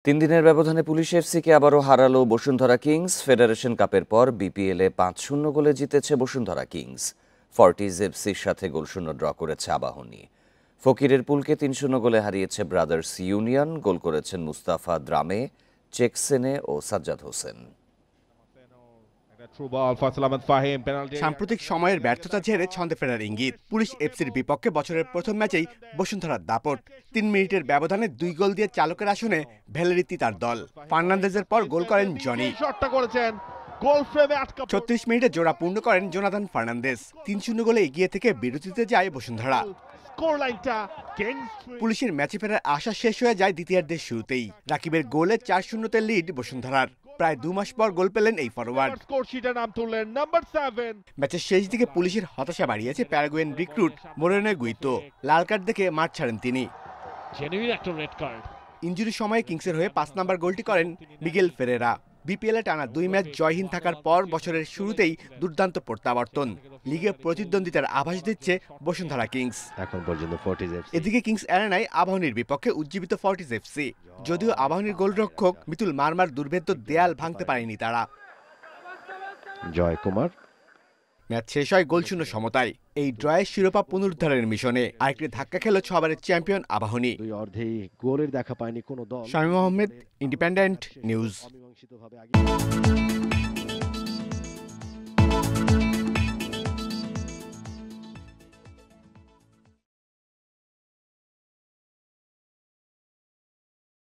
তিন দিনের ব্যবধানে পুলিশ এফসিকে আবারও হারালো বসুন্ধরা কিংস। ফেডারেশন কাপের পর বিপিএলে ৫-০ গোলে জিতেছে বসুন্ধরা কিংস। ফর্টিজ এফসির সাথে গোলশূন্য ড্র করেছে আবাহনী। ফকিরের পুলকে ৩-০ গোলে হারিয়েছে ব্রাদার্স ইউনিয়ন। গোল করেছেন মুস্তাফা দ্রামে, চেকসেনে ও সাজ্জাদ হোসেন। সাম্প্রতিক সময়ের ব্যর্থতা ঝেড়ে ছন্দে ফেরার ইঙ্গিত। পুলিশ এফসির বিপক্ষে বছরের প্রথম ম্যাচেই বসুন্ধরার দাপট। ৩ মিনিটের ব্যবধানে ২ গোল দিয়ে চালকের আসনে ভ্যালেরিতি তার দল। ফার্নান্দেজের পর গোল করেন জনি। ৩৬ মিনিটে জোড়া পূর্ণ করেন জোনাথন ফার্নান্দেজ। ৩-০ গোলে এগিয়ে থেকে বিরতিতে যায় বসুন্ধরা। পুলিশের ম্যাচে ফেরার আশা শেষ হয়ে যায় দ্বিতীয়ার্ধের শুরুতেই। রাকিবের গোলে ৪-০-তে লিড বসুন্ধরার। প্রায় ২ মাস পর গোল পেলেন এই ফরোয়ার্ড। ম্যাচের শেষ দিকে পুলিশের হতাশা বাড়িয়েছে প্যারাগুয়েন রিক্রুট মোরেনো গুইতো। লাল কার্ড দেখে মাঠ ছাড়েন তিনি। ইনজুরির সময়ে কিংসের হয়ে ৫ নম্বর গোলটি করেন মিগেল ফেরেরা। বিপিএলে টানা ২ ম্যাচ জয়হীন থাকার পর বছরের শুরুতেই দুর্দান্ত প্রত্যাবর্তন। লিগে প্রতিদ্বন্দ্বিতার আভাস দিচ্ছে বসুন্ধরা কিংস। এখন পর্যন্ত ফর্টিজ এফসি। এদিকে কিংস অ্যারেনায় আবাহনীর বিপক্ষে উজ্জীবিত ফর্টিজ এফসি। যদিও আবাহনীর গোলরক্ষক মিতুল মারমার দুর্ভেদ্য দেয়াল ভাঙতে পারেনি তারা। জয় কুমার। ম্যাচ শেষ হয় গোলশূন্য সমতায়। এই ড্রয়ের শিরোপা পুনরুদ্ধারের মিশনে আরেকটি ধাক্কা খেল ৬ বারের চ্যাম্পিয়ন আবাহনী। দুই অর্ধেই গোলের দেখা পায়নি কোনো দল। Shamim Ahmed, Independent News. অমীমাংসিতভাবে আগে